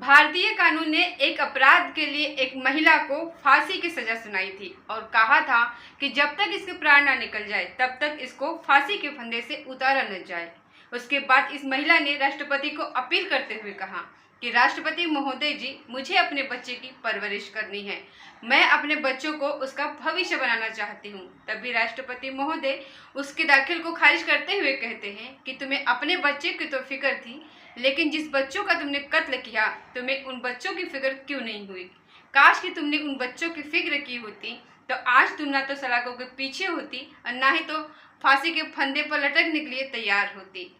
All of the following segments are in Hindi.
भारतीय कानून ने एक अपराध के लिए एक महिला को फांसी की सजा सुनाई थी और कहा था कि जब तक इसके प्राण ना निकल जाए तब तक इसको फांसी के फंदे से उतारा न जाए। उसके बाद इस महिला ने राष्ट्रपति को अपील करते हुए कहा कि राष्ट्रपति महोदय जी, मुझे अपने बच्चे की परवरिश करनी है, मैं अपने बच्चों को उसका भविष्य बनाना चाहती हूँ। तभी राष्ट्रपति महोदय उसके दाखिल को खारिज करते हुए कहते हैं कि तुम्हें अपने बच्चे की तो फिक्र थी, लेकिन जिस बच्चों का तुमने कत्ल किया तुम्हें उन बच्चों की फिक्र क्यों नहीं हुई। काश कि तुमने उन बच्चों की फिक्र की होती तो आज तुम ना तो सलाखों के पीछे होती और ना ही तो फांसी के फंदे पर लटकने के लिए तैयार होती।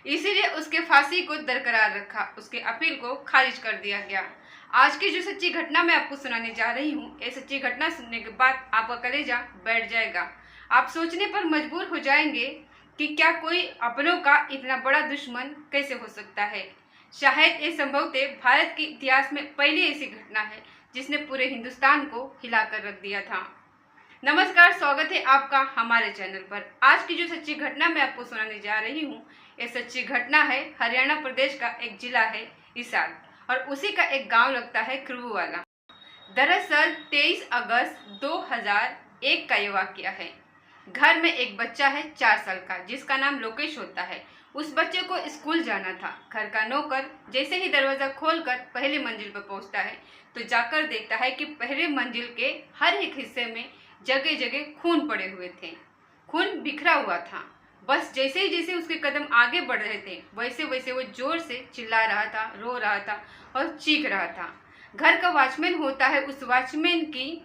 इसीलिए उसके फांसी को बरकरार रखा, उसके अपील को खारिज कर दिया गया। आज की जो सच्ची घटना मैं आपको सुनाने जा रही हूँ, ये सच्ची घटना सुनने के बाद आपका कलेजा बैठ जाएगा। आप सोचने पर मजबूर हो जाएंगे कि क्या कोई अपनों का इतना बड़ा दुश्मन कैसे हो सकता है। शायद ये संभवतः भारत के इतिहास में पहली ऐसी घटना है जिसने पूरे हिंदुस्तान को हिलाकर रख दिया था। नमस्कार, स्वागत है आपका हमारे चैनल पर। आज की जो सच्ची घटना मैं आपको सुनाने जा रही हूँ, ये सच्ची घटना है हरियाणा प्रदेश का एक जिला है हिसार और उसी का एक गांव लगता है खिरबुवाला। दरअसल 23 अगस्त 2001 का ये वाकया है। घर में एक बच्चा है 4 साल का जिसका नाम लोकेश होता है। उस बच्चे को स्कूल जाना था। घर का नौकर जैसे ही दरवाजा खोलकर पहली मंजिल पर पहुंचता है तो जाकर देखता है कि पहले मंजिल के हर एक हिस्से में जगह जगह खून पड़े हुए थे। खून बिखरा हुआ था। बस जैसे उसके कदम आगे बढ़ रहे थे वैसे वैसे वो जोर से चिल्ला रहा था, रो रहा था और चीख रहा था। घर का वॉचमैन होता है, उस वॉचमैन की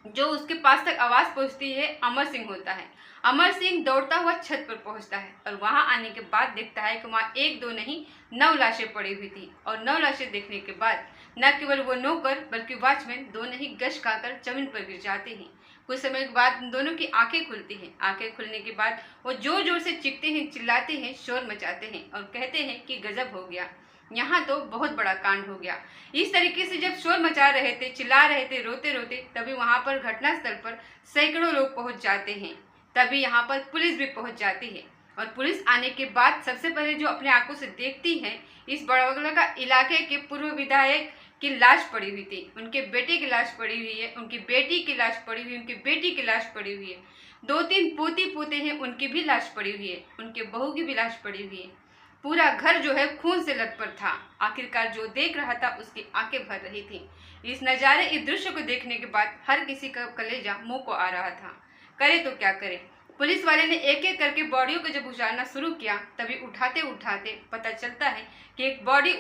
जो उसके पास तक आवाज़ पहुंचती है अमर सिंह होता है। अमर सिंह दौड़ता हुआ छत पर पहुंचता है और वहां आने के बाद देखता है कि वहां एक दो नहीं 9 लाशें पड़ी हुई थी। और 9 लाशें देखने के बाद न केवल वो नौकर बल्कि वॉचमैन दोनों ही गश खाकर जमीन पर गिर जाते हैं। कुछ समय के बाद दोनों की आंखें खुलती हैं। आंखें खुलने के बाद वो जोर जोर से चीखते हैं, चिल्लाते हैं, शोर मचाते हैं और कहते हैं कि गजब हो गया, यहाँ तो बहुत बड़ा कांड हो गया। इस तरीके से जब शोर मचा रहे थे, चिल्ला रहे थे, रोते रोते, तभी वहां पर घटनास्थल पर सैकड़ों लोग पहुंच जाते हैं। तभी यहाँ पर पुलिस भी पहुंच जाती है और पुलिस आने के बाद सबसे पहले जो अपने आंखों से देखती है, इस बड़ौदा का इलाके के पूर्व विधायक की लाश पड़ी हुई थी, उनके बेटे की लाश पड़ी हुई है, उनकी बेटी की लाश पड़ी हुई है, उनकी बेटी की लाश पड़ी हुई है, 2-3 पोती पोते हैं उनकी भी लाश पड़ी हुई है, उनके बहू की भी लाश पड़ी हुई है। पूरा घर जो है खून से लथपथ था। आखिरकार जो देख रहा था उसकी आंखें भर रही थी। इस नज़ारे, इस दृश्य को देखने के बाद हर किसी का कलेजा मुंह को आ रहा था। करे तो क्या करे। पुलिस वाले ने एक एक करके बॉडियों को जब उछालना शुरू किया तभी उठाते उठाते पता चलता है कि एक बॉडी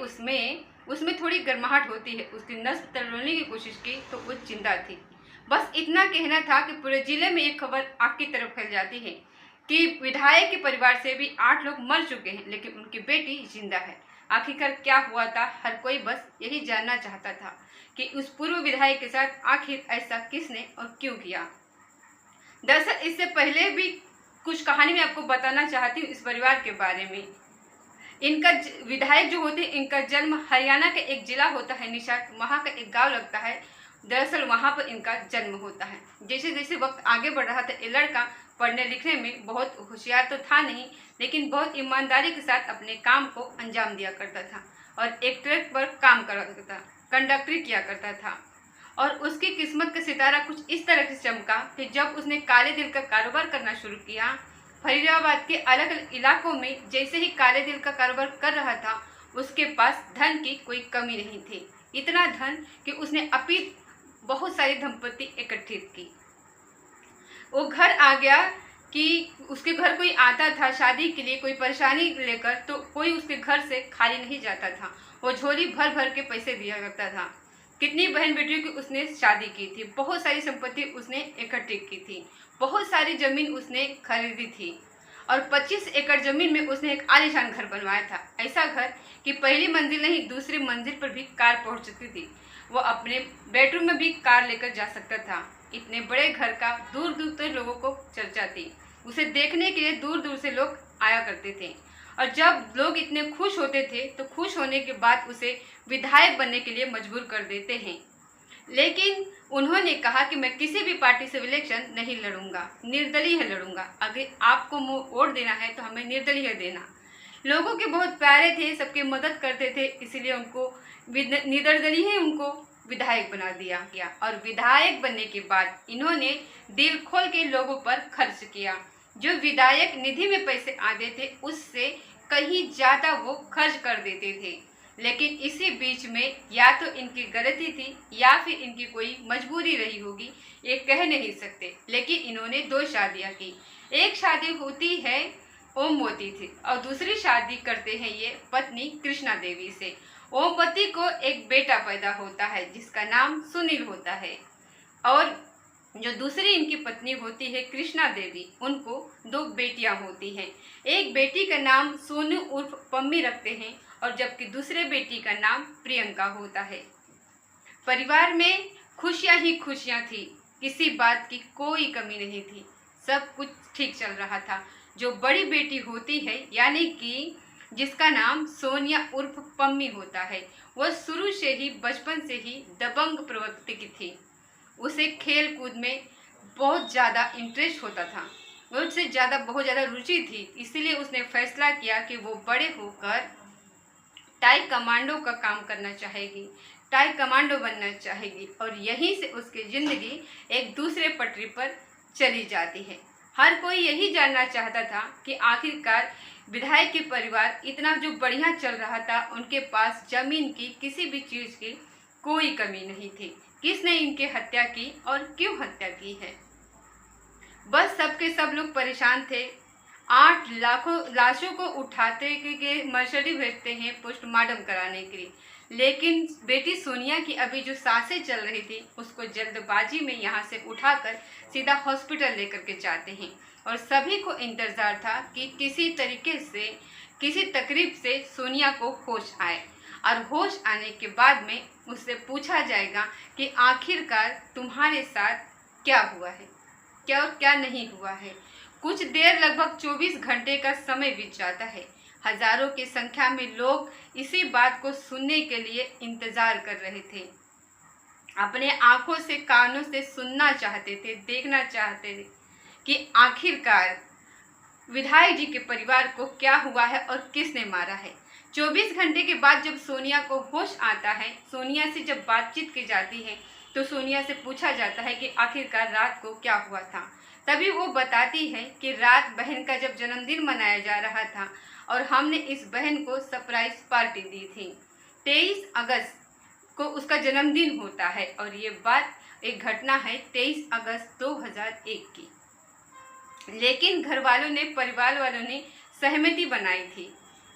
उसमें थोड़ी गर्माहट होती है। उसकी नस तड़ोलने की कोशिश की तो वो जिंदा थी। बस इतना कहना था कि पूरे जिले में एक खबर आग की तरफ फैल जाती है कि विधायक के परिवार से भी 8 लोग मर चुके हैं लेकिन उनकी बेटी जिंदा है। आखिरकार क्या हुआ था, हर कोई बस यही जानना चाहता था कि उस पूर्व विधायक के साथ आखिर ऐसा किसने और क्यों किया। दरअसल इससे पहले भी कुछ कहानी मैं आपको बताना चाहती हूँ इस परिवार के बारे में। इनका विधायक जो होते हैं, इनका जन्म हरियाणा का एक जिला होता है निशाद, वहाँ का एक गाँव लगता है। दरअसल वहाँ पर इनका जन्म होता है। जैसे जैसे वक्त आगे बढ़ रहा था, ये लड़का पढ़ने लिखने में बहुत होशियार तो था नहीं, लेकिन बहुत ईमानदारी के साथ अपने काम को अंजाम दिया करता था और एक ट्रक पर काम करता था, कंडक्टरी किया करता था। और उसकी किस्मत का सितारा कुछ इस तरह से चमका कि जब उसने काले दिल का कारोबार करना शुरू किया, फरीदाबाद के अलग अलग इलाकों में जैसे ही काले दिल का कारोबार कर रहा था, उसके पास धन की कोई कमी नहीं थी। इतना धन कि उसने अपनी बहुत सारी संपत्ति एकत्रित की। वो घर आ गया कि उसके घर कोई आता था शादी के लिए, कोई परेशानी लेकर, तो कोई उसके घर से खाली नहीं जाता था। वो झोली भर भर के पैसे दिया करता था। कितनी बहन बेटियों की उसने शादी की थी, बहुत सारी संपत्ति उसने एकत्रित की थी, बहुत सारी जमीन उसने खरीदी थी और 25 एकड़ जमीन में उसने एक आलीशान घर बनवाया था। ऐसा घर कि पहली मंजिल नहीं, दूसरी मंजिल पर भी कार पहुंच सकती थी। वो अपने बेडरूम में भी कार लेकर जा सकता था। इतने बड़े घर का दूर दूर तक लोगों को चर्चा थी। उसे देखने के लिए दूर दूर से लोग आया करते थे और जब लोग इतने खुश होते थे तो खुश होने के बाद उसे विधायक बनने के लिए मजबूर कर देते हैं। लेकिन उन्होंने कहा कि मैं किसी भी पार्टी से इलेक्शन नहीं लड़ूंगा, निर्दलीय लड़ूंगा। अगर आपको वोट देना है तो हमें निर्दलीय देना। लोगों के बहुत प्यारे थे, सबके मदद करते थे, इसलिए उनको निर्दलीय ही उनको विधायक बना दिया गया। और विधायक बनने के बाद इन्होंने दिल खोल के लोगों पर खर्च किया। जो विधायक निधि में पैसे आते थे उससे कहीं ज़्यादा वो खर्च कर देते थे। लेकिन इसी बीच में या तो इनकी गलती थी या फिर इनकी कोई मजबूरी रही होगी, ये कह नहीं सकते। लेकिन इन्होंने 2 शादियाँ की। एक शादी होती है ओमवती थी और दूसरी शादी करते हैं ये पत्नी कृष्णा देवी से। ओमवती को एक बेटा पैदा होता है जिसका नाम सुनील होता है, और जो दूसरी इनकी पत्नी होती है कृष्णा देवी, उनको 2 बेटियां होती हैं। एक बेटी का नाम सोनू उर्फ पम्मी रखते हैं और जबकि दूसरे बेटी का नाम प्रियंका होता है। परिवार में खुशियां ही खुशियां थी, किसी बात की कोई कमी नहीं थी, सब कुछ ठीक चल रहा था। जो बड़ी बेटी होती है यानी कि जिसका नाम सोनिया उर्फ पम्मी होता है, वह शुरू से ही बचपन से ही दबंग प्रवृत्ति की थी। उसे खेल कूद में बहुत ज़्यादा इंटरेस्ट होता था, उससे बहुत ज़्यादा रुचि थी। इसीलिए उसने फैसला किया कि वो बड़े होकर टाई कमांडो का काम करना चाहेगी, टाई कमांडो बनना चाहेगी। और यहीं से उसकी ज़िंदगी एक दूसरे पटरी पर चली जाती है। हर कोई यही जानना चाहता था कि आखिरकार विधायक के परिवार इतना जो बढ़िया चल रहा था, उनके पास ज़मीन की किसी भी चीज़ की कोई कमी नहीं थी। किसने इनकी हत्या की और क्यों हत्या की है? बस सबके सब लोग परेशान थे। 8 लाशों को उठाते के मर्सिडीज भेजते हैं पोस्टमार्टम कराने के लिए, लेकिन बेटी सोनिया की अभी जो सांसें चल रही थी उसको जल्दबाजी में यहाँ से उठाकर सीधा हॉस्पिटल लेकर के जाते हैं। और सभी को इंतज़ार था कि किसी तरीके से, किसी तकरीब से सोनिया को होश आए, और होश आने के बाद में उससे पूछा जाएगा कि आखिरकार तुम्हारे साथ क्या हुआ है, क्या और क्या नहीं हुआ है। कुछ देर, लगभग 24 घंटे का समय बीत जाता है। हजारों की संख्या में लोग इसी बात को सुनने के लिए इंतजार कर रहे थे। अपने आंखों से, कानों से सुनना चाहते थे, देखना चाहते थे कि आखिरकार विधायक जी के परिवार को क्या हुआ है और किसने मारा है। 24 घंटे के बाद जब सोनिया को होश आता है, सोनिया से जब बातचीत की जाती है तो सोनिया से पूछा जाता है कि आखिरकार रात को क्या हुआ था। तभी वो बताती है कि रात बहन का जब जन्मदिन मनाया जा रहा था और हमने इस बहन को सरप्राइज पार्टी दी थी। 23 अगस्त को उसका जन्मदिन होता है और ये बात, एक घटना है 23 अगस्त 2001 की। लेकिन घर वालों ने, परिवार वालों ने सहमति बनाई थी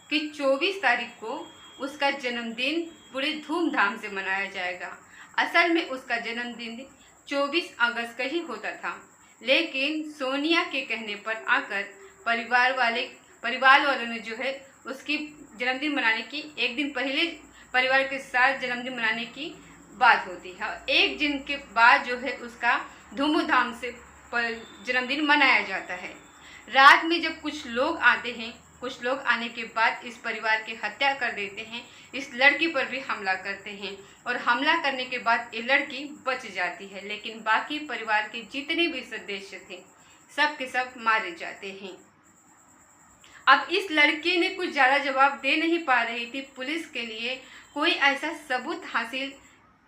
कि 24 तारीख को उसका जन्मदिन पूरे धूमधाम से मनाया जाएगा। असल में उसका जन्मदिन 24 अगस्त का ही होता था, लेकिन सोनिया के कहने पर आकर परिवार वालों ने जो है उसकी जन्मदिन मनाने की एक दिन पहले परिवार के साथ जन्मदिन मनाने की बात होती है। और एक दिन के बाद जो है उसका धूमधाम से जन्मदिन मनाया जाता है। रात में जब कुछ लोग आते हैं, कुछ लोग आने के बाद इस परिवार की हत्या कर देते हैं, इस लड़की पर भी हमला करते हैं और हमला करने के बाद ये लड़की बच जाती है। लेकिन बाकी परिवार के जितने भी सदस्य थे सब के सब मारे जाते हैं। अब इस लड़की ने कुछ ज़्यादा जवाब दे नहीं पा रही थी। पुलिस के लिए कोई ऐसा सबूत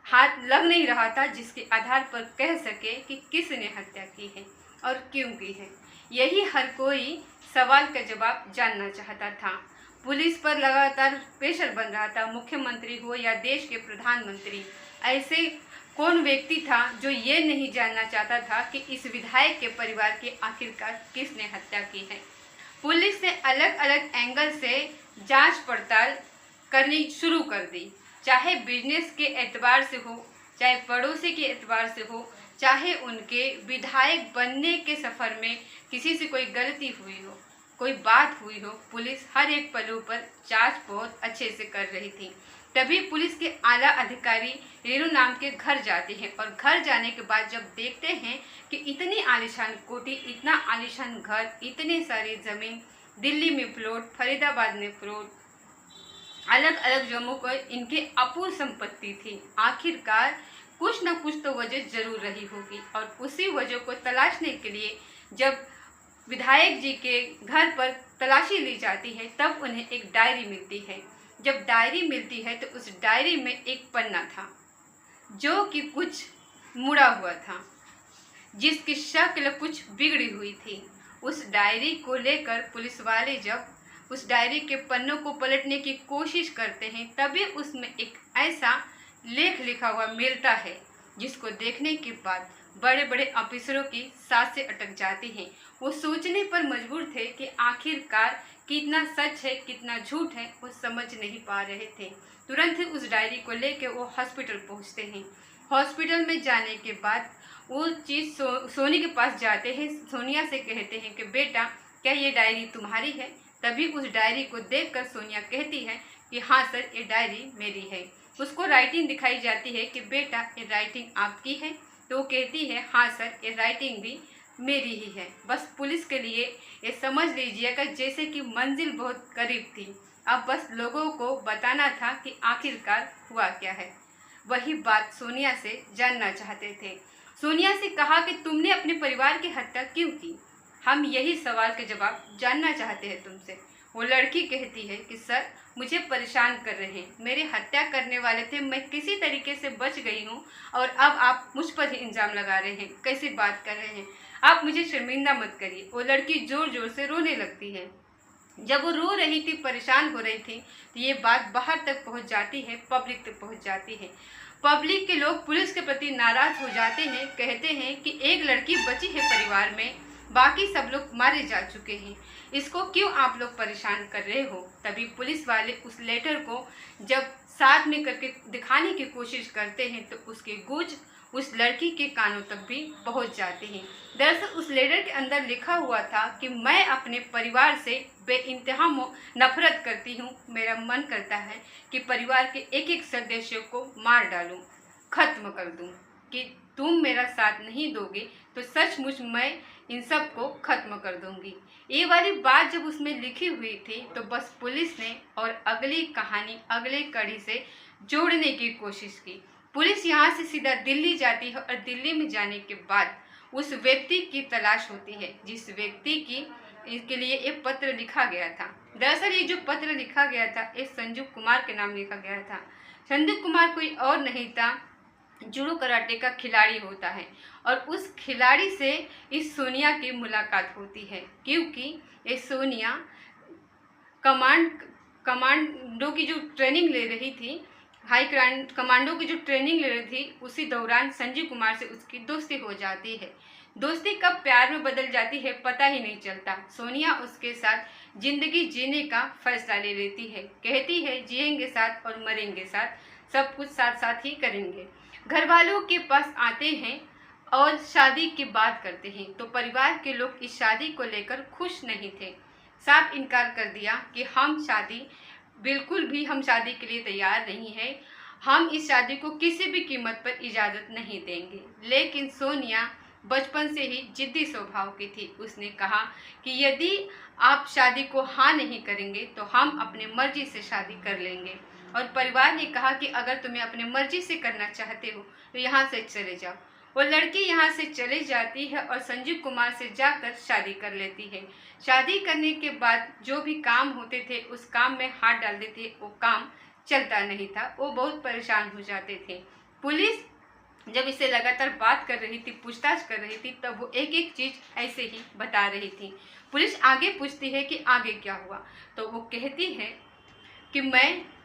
हाथ लग नहीं रहा था जिसके आधार पर कह सके कि किसने हत्या की है और क्यों की है। यही हर कोई सवाल का जवाब जानना चाहता था। पुलिस पर लगातार प्रेशर बन रहा था, मुख्यमंत्री हो या देश के प्रधानमंत्री, ऐसे कौन व्यक्ति था जो ये नहीं जानना चाहता था कि इस विधायक के परिवार की आखिरकार किसने हत्या की है। पुलिस ने अलग अलग एंगल से जांच पड़ताल करनी शुरू कर दी, चाहे बिजनेस के एतबार से हो, चाहे पड़ोसी के एतबार से हो, चाहे उनके विधायक बनने के सफ़र में किसी से कोई गलती हुई हो, कोई बात हुई हो। पुलिस हर एक पहलू पर जांच बहुत अच्छे से कर रही थी। तभी पुलिस के आला अधिकारी रेणु नाम के घर जाते हैं और घर जाने के बाद जब देखते हैं कि इतनी आलीशान कोठी, इतना आलीशान घर, इतने सारी ज़मीन, दिल्ली में प्लॉट, फरीदाबाद में प्लॉट, अलग अलग जगहों पर इनकी अपूर्व संपत्ति थी। आखिरकार कुछ न कुछ तो वजह जरूर रही होगी और उसी वजह को तलाशने के लिए जब विधायक जी के घर पर तलाशी ली जाती है, तब उन्हें एक डायरी मिलती है। जब डायरी मिलती है तो उस डायरी में एक पन्ना था जो कि कुछ मुड़ा हुआ था, जिसकी शक्ल कुछ बिगड़ी हुई थी। उस डायरी को लेकर पुलिस वाले जब उस डायरी के पन्नों को पलटने की कोशिश करते हैं, तभी उसमें एक ऐसा लेख लिखा हुआ मिलता है जिसको देखने के बाद बड़े बड़े ऑफिसरों की सांसें अटक जाती हैं। वो सोचने पर मजबूर थे कि आखिरकार कितना सच है कितना झूठ है, वो समझ नहीं पा रहे थे। तुरंत ही उस डायरी को लेकर वो हॉस्पिटल पहुंचते हैं। हॉस्पिटल में जाने के बाद वो चीज़ सोनी के पास जाते हैं। सोनिया से कहते हैं कि बेटा, क्या ये डायरी तुम्हारी है? तभी उस डायरी को देखकर सोनिया कहती है कि हाँ सर, ये डायरी मेरी है। उसको राइटिंग दिखाई जाती है कि बेटा, ये राइटिंग आपकी है? तो वो कहती है हाँ सर, ये राइटिंग भी मेरी ही है। बस पुलिस के लिए ये समझ लीजिएगा जैसे कि मंजिल बहुत करीब थी। अब बस लोगों को बताना था कि आखिरकार हुआ क्या है। वही बात सोनिया से जानना चाहते थे। सोनिया से कहा कि तुमने अपने परिवार की हत्या क्यों की? हम यही सवाल के जवाब जानना चाहते हैं तुमसे। वो लड़की कहती है कि सर, मुझे परेशान कर रहे हैं, मेरी हत्या करने वाले थे, मैं किसी तरीके से बच गई हूँ और अब आप मुझ पर ही इल्ज़ाम लगा रहे हैं। कैसी बात कर रहे हैं आप? मुझे शर्मिंदा मत करिए। वो लड़की ज़ोर ज़ोर से रोने लगती है। जब वो रो रही थी, परेशान हो रही थी, तो ये बात बाहर तक पहुंच जाती है, पब्लिक तक पहुंच जाती है। पब्लिक के लोग पुलिस के प्रति नाराज हो जाते हैं, कहते हैं कि एक लड़की बची है परिवार में, बाकी सब लोग मारे जा चुके हैं, इसको क्यों आप लोग परेशान कर रहे हो? तभी पुलिस वाले उस लेटर को जब साथ में करके दिखाने की कोशिश करते हैं तो उसकी गूंज उस लड़की के कानों तक भी पहुंच जाते हैं। दरअसल उस लेटर के अंदर लिखा हुआ था कि मैं अपने परिवार से बेइंतहा नफरत करती हूँ। मेरा मन करता है कि परिवार के एक एक सदस्य को मार डालूं, खत्म कर दूं। कि तुम मेरा साथ नहीं दोगे तो सचमुच मैं इन सब को खत्म कर दूंगी। ये वाली बात जब उसमें लिखी हुई थी तो बस पुलिस ने और अगली कहानी अगली कड़ी से जोड़ने की कोशिश की। पुलिस यहाँ से सीधा दिल्ली जाती है और दिल्ली में जाने के बाद उस व्यक्ति की तलाश होती है जिस व्यक्ति की इसके लिए एक पत्र लिखा गया था। दरअसल ये जो पत्र लिखा गया था ये संजू कुमार के नाम लिखा गया था। संजू कुमार कोई और नहीं था, जूडो कराटे का खिलाड़ी होता है और उस खिलाड़ी से इस सोनिया की मुलाकात होती है, क्योंकि ये सोनिया कमांडो की जो ट्रेनिंग ले रही थी, कमांडो की जो ट्रेनिंग ले रही थी, उसी दौरान संजीव कुमार से उसकी दोस्ती हो जाती है। दोस्ती कब प्यार में बदल जाती है पता ही नहीं चलता। सोनिया उसके साथ जिंदगी जीने का फैसला ले लेती है, कहती है जिएंगे साथ और मरेंगे साथ, सब कुछ साथ साथ ही करेंगे। घर वालों के पास आते हैं और शादी की बात करते हैं तो परिवार के लोग इस शादी को लेकर खुश नहीं थे। साफ इनकार कर दिया कि हम शादी के लिए तैयार नहीं है, हम इस शादी को किसी भी कीमत पर इजाज़त नहीं देंगे। लेकिन सोनिया बचपन से ही जिद्दी स्वभाव की थी। उसने कहा कि यदि आप शादी को हाँ नहीं करेंगे तो हम अपने मर्जी से शादी कर लेंगे। और परिवार ने कहा कि अगर तुम्हें अपने मर्जी से करना चाहते हो तो यहाँ से चले जाओ। वो लड़की यहाँ से चली जाती है और संजीव कुमार से जाकर शादी कर लेती है। शादी करने के बाद जो भी काम होते थे उस काम में हाथ डाल देते, वो काम चलता नहीं था, वो बहुत परेशान हो जाते थे। पुलिस जब इसे लगातार बात कर रही थी, पूछताछ कर रही थी, तब वो एक एक चीज़ ऐसे ही बता रही थी। पुलिस आगे पूछती है कि आगे क्या हुआ, तो वो कहती है कि मैं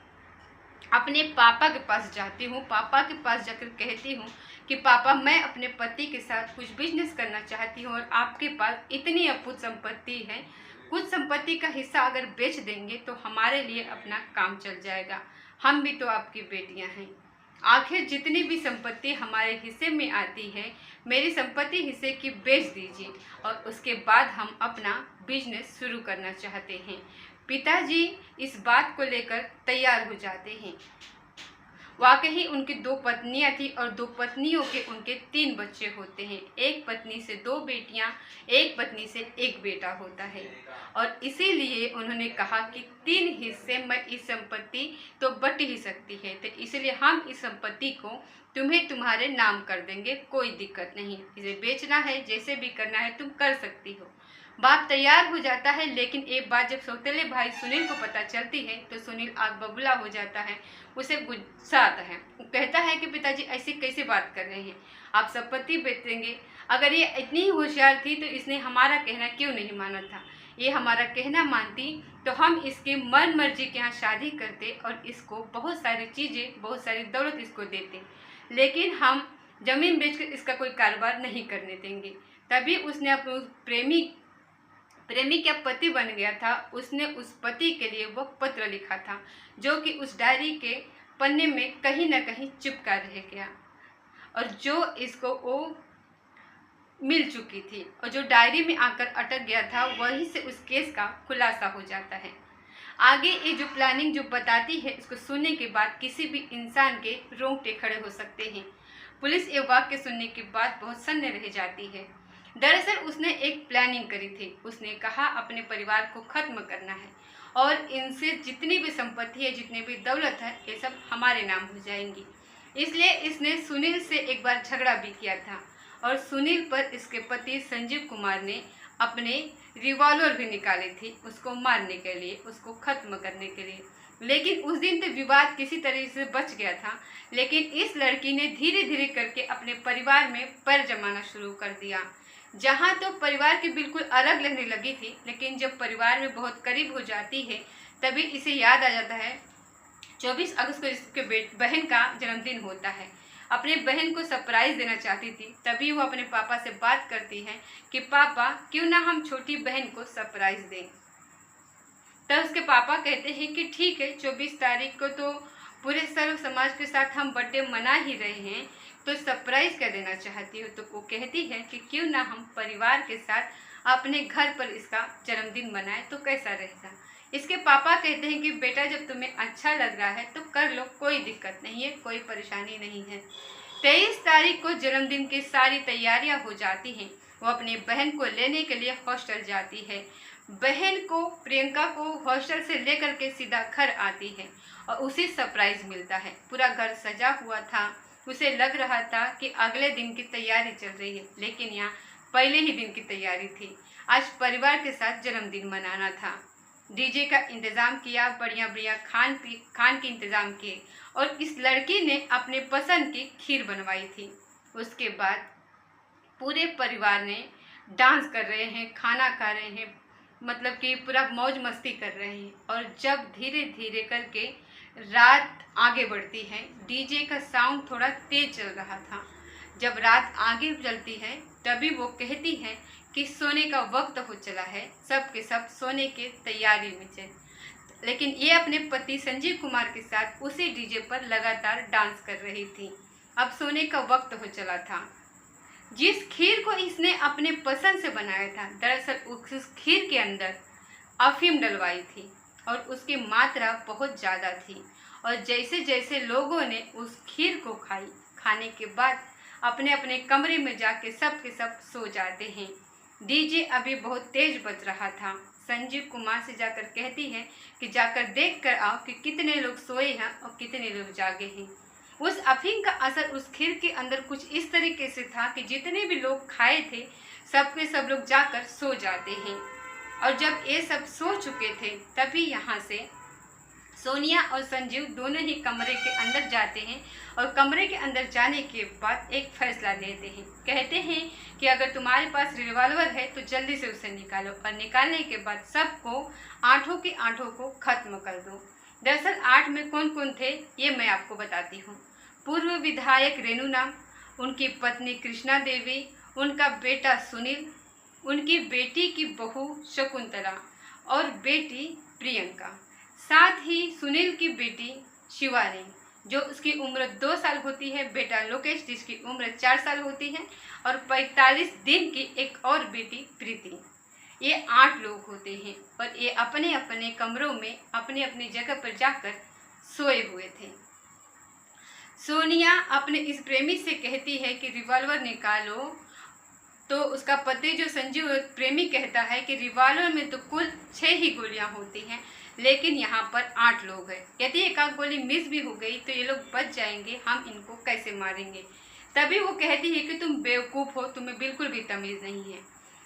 अपने पापा के पास जाती हूँ। पापा के पास जाकर कहती हूँ कि पापा, मैं अपने पति के साथ कुछ बिजनेस करना चाहती हूँ और आपके पास इतनी अपूत संपत्ति है, कुछ संपत्ति का हिस्सा अगर बेच देंगे तो हमारे लिए अपना काम चल जाएगा, हम भी तो आपकी बेटियाँ हैं। आखिर जितनी भी संपत्ति हमारे हिस्से में आती है, मेरी संपत्ति हिस्से की बेच दीजिए और उसके बाद हम अपना बिजनेस शुरू करना चाहते हैं। पिताजी इस बात को लेकर तैयार हो जाते हैं। वाकई उनकी 2 पत्नियां थी और 2 पत्नियों के उनके 3 बच्चे होते हैं। एक पत्नी से 2 बेटियां, एक पत्नी से 1 बेटा होता है और इसीलिए उन्होंने कहा कि 3 हिस्से में इस संपत्ति तो बट ही सकती है, तो इसलिए हम इस संपत्ति को तुम्हें तुम्हारे नाम कर देंगे, कोई दिक्कत नहीं। इसे बेचना है, जैसे भी करना है तुम कर सकती हो। बाप तैयार हो जाता है, लेकिन एक बात जब सौतेले भाई सुनील को पता चलती है तो सुनील आग बबूला हो जाता है। उसे गुस्सा आता है। वो कहता है कि पिताजी ऐसी कैसे बात कर रहे हैं, आप संपत्ति बेचेंगे। अगर ये इतनी ही होशियार थी तो इसने हमारा कहना क्यों नहीं माना था। ये हमारा कहना मानती तो हम इसकी मन मर्जी के यहाँ शादी करते और इसको बहुत सारी चीज़ें, बहुत सारी दौलत इसको देते, लेकिन हम जमीन बेचकर इसका कोई कारोबार नहीं करने देंगे। तभी उसने अपने प्रेमी का पति बन गया था। उसने उस पति के लिए वो पत्र लिखा था जो कि उस डायरी के पन्ने में कहीं न कहीं चिपका रह गया, और जो इसको वो मिल चुकी थी, और जो डायरी में आकर अटक गया था वहीं से उस केस का खुलासा हो जाता है। आगे ये जो प्लानिंग जो बताती है, इसको सुनने के बाद किसी भी इंसान के रोंगटे खड़े हो सकते हैं। पुलिस ये वाक्य सुनने के बाद बहुत सन्न रह जाती है। दरअसल उसने एक प्लानिंग करी थी। उसने कहा अपने परिवार को खत्म करना है और इनसे जितनी भी संपत्ति है, जितनी भी दौलत है, ये सब हमारे नाम हो जाएंगी। इसलिए इसने सुनील से एक बार झगड़ा भी किया था और सुनील पर इसके पति संजीव कुमार ने अपने रिवॉल्वर भी निकाली थी उसको मारने के लिए, उसको खत्म करने के लिए। लेकिन उस दिन तो विवाद किसी तरह से बच गया था, लेकिन इस लड़की ने धीरे धीरे करके अपने परिवार में पैर जमाना शुरू कर दिया। जहाँ तो परिवार की बिल्कुल अलग रहने लगी थी, लेकिन जब परिवार में बहुत करीब हो जाती है तभी इसे याद आ जाता है 24 अगस्त को इसके बहन का जन्मदिन होता है। अपने बहन को सरप्राइज देना चाहती थी, तभी वो अपने पापा से बात करती है कि पापा क्यों ना हम छोटी बहन को सरप्राइज दें। तब उसके पापा कहते हैं कि ठीक है, 24 तारीख को तो पूरे सर्व समाज के साथ हम बर्थडे मना ही रहे हैं, तो सरप्राइज क्या देना चाहती हो। तो वो कहती है कि क्यों ना हम परिवार के साथ अपने घर पर इसका जन्मदिन मनाएं तो कैसा रहेगा। इसके पापा कहते हैं कि बेटा जब तुम्हें अच्छा लग रहा है तो कर लो, कोई दिक्कत नहीं है, कोई परेशानी नहीं है। 23 तारीख को जन्मदिन की सारी तैयारियां हो जाती हैं। वो अपनी बहन को लेने के लिए हॉस्टल जाती है। बहन को, प्रियंका को हॉस्टल से लेकर के सीधा घर आती है और उसे सरप्राइज मिलता है। पूरा घर सजा हुआ था। उसे लग रहा था कि अगले दिन की तैयारी चल रही है, लेकिन यहाँ पहले ही दिन की तैयारी थी। आज परिवार के साथ जन्मदिन मनाना था। डीजे का इंतज़ाम किया, बढ़िया बढ़िया खान के इंतज़ाम किए, और इस लड़की ने अपने पसंद की खीर बनवाई थी। उसके बाद पूरे परिवार ने डांस कर रहे हैं, खाना खा रहे हैं, मतलब कि पूरा मौज मस्ती कर रहे हैं। और जब धीरे धीरे करके रात आगे बढ़ती है, डीजे का साउंड थोड़ा तेज चल रहा था। जब रात आगे चलती है तभी वो कहती है कि सोने का वक्त हो चला है, सब के सब सोने की तैयारी में थे। लेकिन ये अपने पति संजीव कुमार के साथ उसी डीजे पर लगातार डांस कर रही थी। अब सोने का वक्त हो चला था। जिस खीर को इसने अपने पसंद से बनाया था, दरअसल उस खीर के अंदर अफीम डलवाई थी और उसकी मात्रा बहुत ज़्यादा थी। और जैसे जैसे लोगों ने उस खीर को खाने के बाद अपने अपने कमरे में जाके सब के सब सो जाते हैं। डीजे अभी बहुत तेज बज रहा था। संजीव कुमार से जाकर कहती है कि जाकर देख कर आओ कि कितने लोग सोए हैं और कितने लोग जागे हैं। उस अफीम का असर उस खीर के अंदर कुछ इस तरीके से था कि जितने भी लोग खाए थे सब के सब लोग जाकर सो जाते हैं। और जब ये सब सो चुके थे तभी यहाँ से सोनिया और संजीव दोनों ही कमरे के अंदर जाते हैं और कमरे के अंदर जाने के बाद एक फैसला लेते हैं। कहते हैं कि अगर तुम्हारे पास रिवॉल्वर है तो जल्दी से उसे निकालो, और निकालने के बाद सबको आठों के आठों को खत्म कर दो। दरअसल 8 में कौन कौन थे ये मैं आपको बताती हूँ। पूर्व विधायक रेणु नाम, उनकी पत्नी कृष्णा देवी, उनका बेटा सुनील, उनकी बेटी की बहू शकुंतला और बेटी प्रियंका, साथ ही सुनील की बेटी शिवानी जो उसकी उम्र 2 साल होती है, बेटा लोकेश जिसकी उम्र 4 साल होती है, और 45 दिन की एक और बेटी प्रीति। ये 8 लोग होते हैं और ये अपने अपने कमरों में अपने अपनी जगह पर जाकर सोए हुए थे। सोनिया अपने इस प्रेमी से कहती है कि रिवॉल्वर निकालो, तो उसका पति जो संजीव प्रेमी कहता है कि रिवॉल्वर में तो कुल 6 ही गोलियां होती हैं, लेकिन यहाँ पर 8 लोग हैं। यदि एक आध गोली मिस भी हो गई तो ये लोग बच जाएंगे, हम इनको कैसे मारेंगे। तभी वो कहती है कि तुम बेवकूफ़ हो, तुम्हें बिल्कुल भी तमीज़ नहीं है।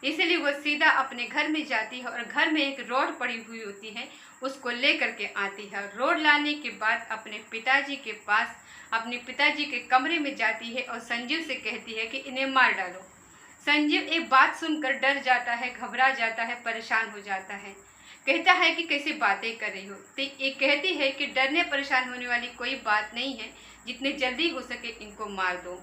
इसलिए वो सीधा अपने घर में जाती है और घर में एक रोड पड़ी हुई होती है, उसको ले करके आती है। रोड लाने के बाद अपने पिताजी के पास, अपने पिताजी के कमरे में जाती है और संजीव से कहती है कि इन्हें मार डालो। संजीव एक बात सुनकर डर जाता है, घबरा जाता है, परेशान हो जाता है। कहता है कि कैसी बातें कर रही हो। तो ये कहती है कि डरने परेशान होने वाली कोई बात नहीं है, जितने जल्दी हो सके इनको मार दो।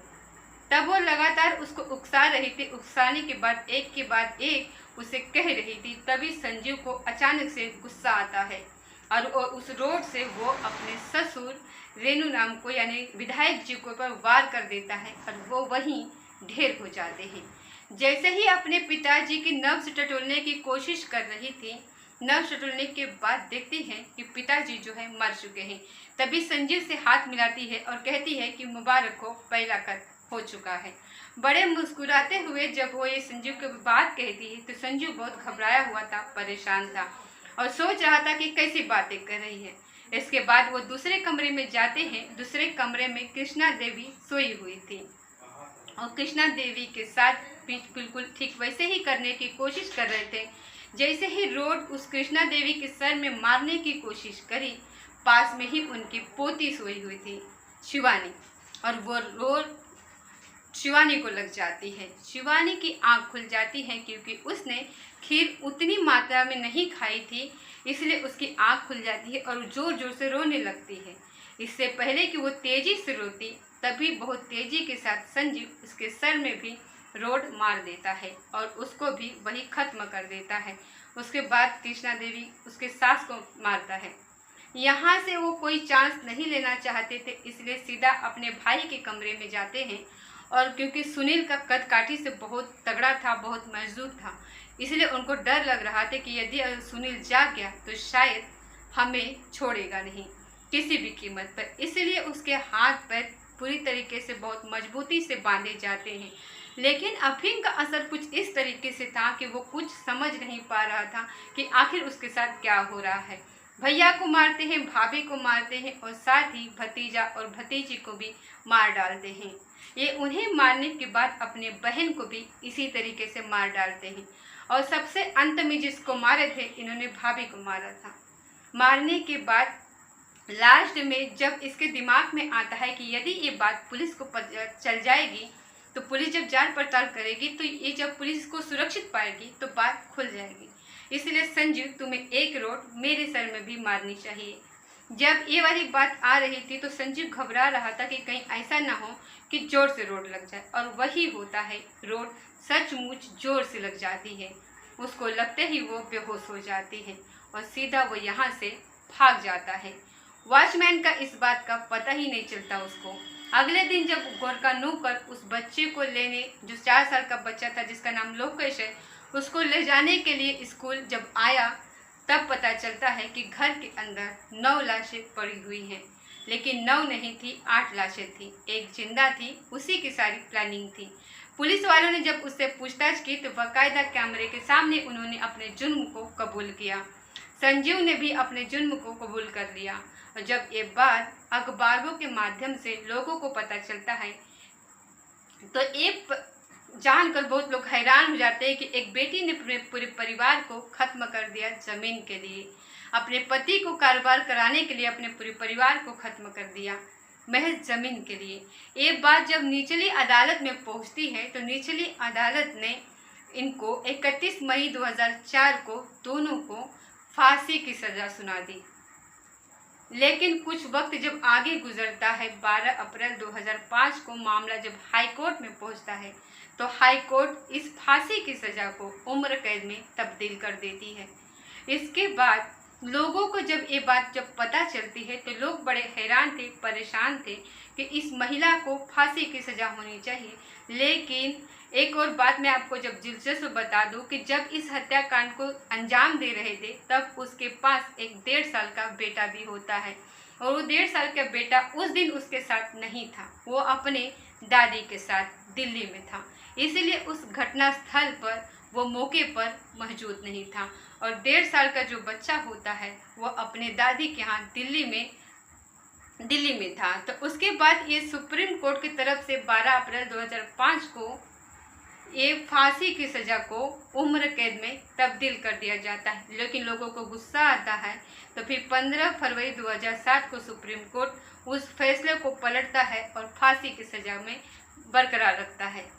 तब वो लगातार उसको उकसा रही थी, उकसाने के बाद एक उसे कह रही थी। तभी संजीव को अचानक से गुस्सा आता है और उस रोड से वो अपने ससुर रेणु नाम को यानी विधायक जी को पर वार कर देता है और वो वहीं ढेर हो जाते हैं। जैसे ही अपने पिताजी की नब्ज टटोलने की कोशिश कर रही थी, नब्ज टटोलने के बाद देखती हैं कि पिताजी जो है मर चुके हैं। तभी संजीव से हाथ मिलाती है और कहती है कि मुबारक हो, पहला कत्ल हो चुका है। बड़े मुस्कुराते हुए जब वो ये संजीव की बात कहती है तो संजीव बहुत घबराया हुआ था, परेशान था और सोच रहा था कि कैसी बातें कर रही है। इसके बाद वो दूसरे कमरे में जाते हैं। दूसरे कमरे में कृष्णा देवी सोई हुई थी और कृष्णा देवी के साथ बिल्कुल ठीक वैसे ही करने की कोशिश कर रहे थे। जैसे ही रोड उस कृष्णा देवी के सर में मारने की कोशिश करी, पास में ही उनकी पोती सोई हुई थी शिवानी, और वो रोड शिवानी को लग जाती है। शिवानी की आंख खुल जाती है क्योंकि उसने खीर उतनी मात्रा में नहीं खाई थी, इसलिए उसकी आंख खुल जाती है और जोर जोर से रोने लगती है। इससे पहले कि वो तेजी से रोती, तभी बहुत तेजी के साथ संजीव उसके सर में भी रोड मार देता है और उसको भी वही खत्म कर देता है। उसके बाद कृष्णा देवी उसके सास को मारता है। यहाँ से वो कोई चांस नहीं लेना चाहते थे, इसलिए सीधा अपने भाई के कमरे में जाते हैं। और क्योंकि सुनील का कद काठी से बहुत तगड़ा था, बहुत मजबूत था, इसलिए उनको डर लग रहा था कि यदि सुनील जाग गया तो शायद हमें छोड़ेगा नहीं किसी भी कीमत पर। इसलिए उसके हाथ पैर पूरी तरीके से बहुत मजबूती से बांधे जाते हैं। लेकिन अफीम का असर कुछ इस तरीके से था कि वो कुछ समझ नहीं पा रहा था कि आखिर उसके साथ क्या हो रहा है। भैया को मारते हैं, भाभी को मारते हैं और साथ ही भतीजा और भतीजी को भी मार डालते हैं। ये उन्हें मारने के बाद अपने बहन को भी इसी तरीके से मार डालते हैं और सबसे अंत में जिसको मारे थे, इन्होंने भाभी को मारा था। मारने के बाद लास्ट में जब इसके दिमाग में आता है कि यदि ये बात पुलिस को चल जाएगी तो पुलिस जब जांच पड़ताल करेगी तो ये जब पुलिस को सुरक्षित पाएगी तो बात खुल जाएगी। इसलिए संजीव, तुम्हें एक रोड मेरे सर में भी मारनी चाहिए। जब ये वाली बात आ रही थी तो संजीव घबरा रहा था कि कहीं ऐसा ना हो कि जोर से रोड लग जाए, और वही होता है। रोड सचमुच जोर से लग जाती है। उसको लगते ही वो बेहोश हो जाती है और सीधा वो यहाँ से भाग जाता है। वॉचमैन का इस बात का पता ही नहीं चलता उसको। अगले दिन जब गोरका नौकर उस बच्चे को लेने, जो 4 साल का बच्चा था जिसका नाम लोकेश है, उसको ले जाने के लिए स्कूल जब आया, तब पता चलता है कि घर के अंदर 9 लाशें पड़ी हुई हैं। लेकिन 9 नहीं थी, 8 लाशें थी। एक जिंदा थी, उसी की सारी प्लानिंग थी। पुलिस वालों ने जब उससे पूछताछ की तो बाकायदा कैमरे के सामने उन्होंने अपने जुर्म को कबूल किया। संजीव ने भी अपने जुर्म को कबूल कर लिया। और जब ये बात अखबारों के माध्यम से लोगों को पता चलता है तो एक जानकर बहुत लोग हैरान हो जाते हैं कि एक बेटी ने अपने पूरे परिवार को खत्म कर दिया जमीन के लिए, अपने पति को कारोबार कराने के लिए अपने पूरे परिवार को खत्म कर दिया महज जमीन के लिए। ये बात जब निचली अदालत में पहुंचती है तो निचली अदालत ने इनको 31 मई 2004 को दोनों को फांसी की सजा सुना दी। लेकिन कुछ वक्त जब आगे गुजरता है, 12 अप्रैल 2005 को मामला जब हाई कोर्ट में पहुंचता है तो हाई कोर्ट इस फांसी की सज़ा को उम्र कैद में तब्दील कर देती है। इसके बाद लोगों को जब ये बात जब पता चलती है तो लोग बड़े हैरान थे, परेशान थे कि इस महिला को फांसी की सज़ा होनी चाहिए। लेकिन एक और बात मैं आपको जब दिलचस्प बता दूं कि जब इस हत्याकांड को अंजाम दे रहे थे तब उसके पास एक 1.5 साल का बेटा भी होता है, और वो 1.5 साल का बेटा उस दिन उसके साथ नहीं था, वो अपने दादी के साथ दिल्ली में था। इसलिए उस घटना स्थल पर वो मौके पर मौजूद नहीं था, और 1.5 साल का जो बच्चा होता है वो अपने दादी के यहाँ दिल्ली में था। तो उसके बाद ये सुप्रीम कोर्ट की तरफ से 12 अप्रैल 2005 को ये फांसी की सज़ा को उम्र कैद में तब्दील कर दिया जाता है। लेकिन लोगों को गुस्सा आता है, तो फिर 15 फरवरी 2007 को सुप्रीम कोर्ट उस फैसले को पलटता है और फांसी की सज़ा में बरकरार रखता है।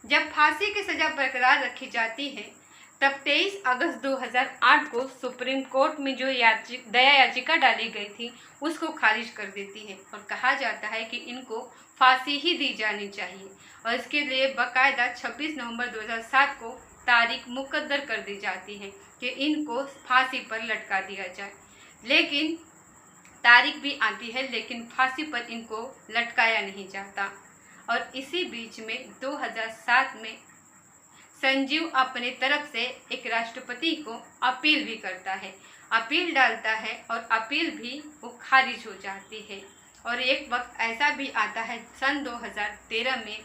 जब फांसी की सज़ा बरकरार रखी जाती है, तब 23 अगस्त 2008 को सुप्रीम कोर्ट में जो दया याचिका डाली गई थी उसको खारिज कर देती है और कहा जाता है कि इनको फांसी ही दी जानी चाहिए और इसके लिए बाकायदा 26 नवंबर 2007 को तारीख मुकद्दर कर दी जाती है कि इनको फांसी पर लटका दिया जाए। लेकिन तारीख भी आती है, लेकिन फांसी पर इनको लटकाया नहीं जाता। और इसी बीच में 2007 में संजीव अपने तरफ से एक राष्ट्रपति को अपील भी करता है, अपील डालता है और अपील भी वो खारिज हो जाती है। और एक वक्त ऐसा भी आता है सन 2013 में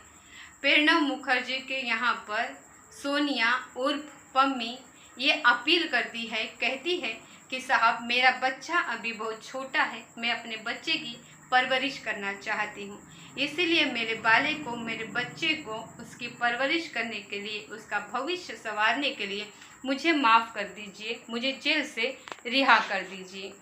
प्रणब मुखर्जी के यहाँ पर सोनिया उर्फ पम्मी ये अपील करती है, कहती है कि साहब मेरा बच्चा अभी बहुत छोटा है, मैं अपने बच्चे की परवरिश करना चाहती हूँ, इसीलिए मेरे बच्चे को उसकी परवरिश करने के लिए, उसका भविष्य संवारने के लिए मुझे माफ़ कर दीजिए, मुझे जेल से रिहा कर दीजिए।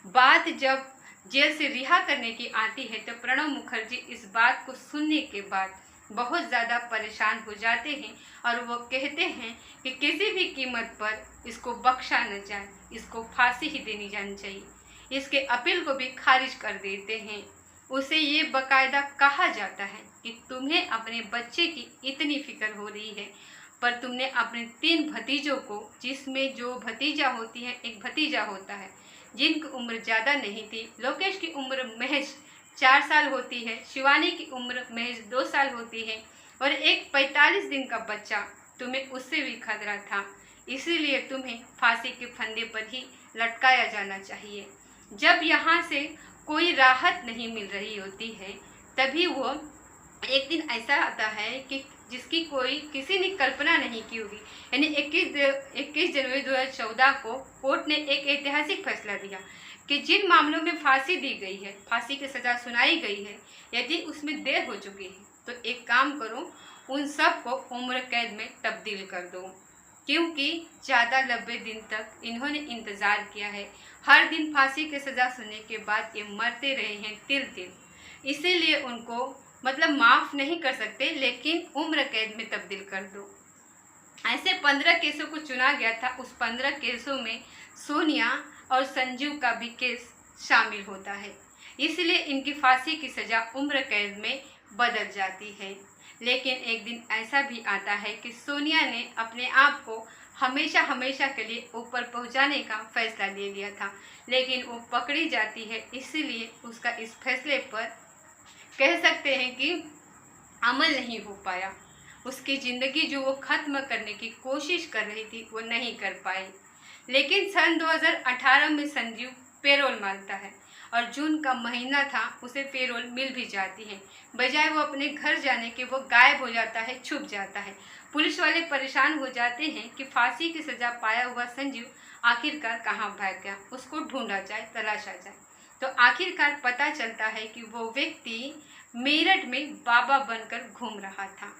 बात जब जेल से रिहा करने की आती है तो प्रणब मुखर्जी इस बात को सुनने के बाद बहुत ज़्यादा परेशान हो जाते हैं और वो कहते हैं कि किसी भी कीमत पर इसको बख्शा न जाए, इसको फांसी ही देनी जानी चाहिए। इसके अपील को भी खारिज कर देते हैं। उसे ये बाकायदा कहा जाता है कि तुम्हें अपने बच्चे की इतनी फिक्र हो रही है, पर तुमने अपने 3 भतीजों को, जिसमें जो भतीजा होती है, एक भतीजा होता है जिनकी उम्र ज़्यादा नहीं थी, लोकेश की उम्र महज 4 साल होती है, शिवानी की उम्र महज 2 साल होती है और एक 45 दिन का बच्चा, तुम्हें उससे भी खतरा था, इसीलिए तुम्हें फांसी के फंदे पर ही लटकाया जाना चाहिए। जब यहाँ से कोई राहत नहीं मिल रही होती है, तभी वो एक दिन ऐसा आता है कि जिसकी किसी ने कल्पना नहीं की होगी। यानी 21 जनवरी 2014 को कोर्ट ने एक ऐतिहासिक फैसला दिया कि जिन मामलों में फांसी दी गई है, फांसी की सज़ा सुनाई गई है, यदि उसमें देर हो चुकी है तो एक काम करो, उन सब को उम्र कैद में तब्दील कर दो, क्योंकि ज़्यादा लंबे दिन तक इन्होंने इंतज़ार किया है। हर दिन फांसी की सज़ा सुनने के बाद ये मरते रहे हैं तिल तिल, इसीलिए उनको माफ़ नहीं कर सकते, लेकिन उम्र कैद में तब्दील कर दो। ऐसे 15 केसों को चुना गया था। उस 15 केसों में सोनिया और संजीव का भी केस शामिल होता है, इसलिए इनकी फांसी की सज़ा उम्र कैद में बदल जाती है। लेकिन एक दिन ऐसा भी आता है कि सोनिया ने अपने आप को हमेशा हमेशा के लिए ऊपर पहुंचाने का फैसला ले लिया था, लेकिन वो पकड़ी जाती है, इसीलिए उसका इस फैसले पर कह सकते हैं कि अमल नहीं हो पाया। उसकी ज़िंदगी जो वो ख़त्म करने की कोशिश कर रही थी वो नहीं कर पाई। लेकिन सन 2018 में संजीव पेरोल मांगता है और जून का महीना था, उसे पेरोल मिल भी जाती है। बजाय वो अपने घर जाने के वो गायब हो जाता है, छुप जाता है। पुलिस वाले परेशान हो जाते हैं कि फांसी की सज़ा पाया हुआ संजीव आखिरकार कहाँ भाग गया, उसको ढूंढा जाए, तलाशा जाए। तो आखिरकार पता चलता है कि वो व्यक्ति मेरठ में बाबा बनकर घूम रहा था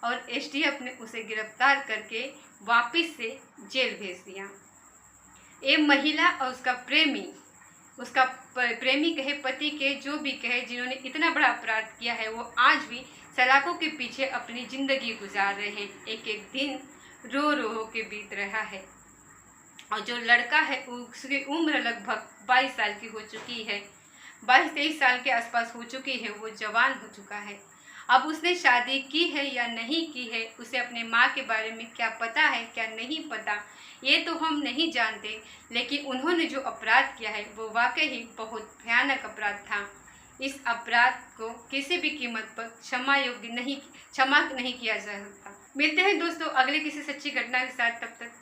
और एसटीएफ ने उसे गिरफ्तार करके वापस से जेल भेज दिया। ये महिला और उसका प्रेमी कहे, पति के, जो भी कहे, जिन्होंने इतना बड़ा अपराध किया है, वो आज भी सलाखों के पीछे अपनी ज़िंदगी गुजार रहे हैं। एक एक दिन रो रो के बीत रहा है। और जो लड़का है उसकी उम्र लगभग 22 साल की हो चुकी है, 22-23 साल के आसपास हो चुकी है, वो जवान हो चुका है। अब उसने शादी की है या नहीं की है, उसे अपने माँ के बारे में क्या पता है क्या नहीं पता, ये तो हम नहीं जानते। लेकिन उन्होंने जो अपराध किया है वो वाकई ही बहुत भयानक अपराध था। इस अपराध को किसी भी कीमत पर क्षमा नहीं किया जा सकता। मिलते हैं दोस्तों अगले किसी सच्ची घटना के साथ, तब तक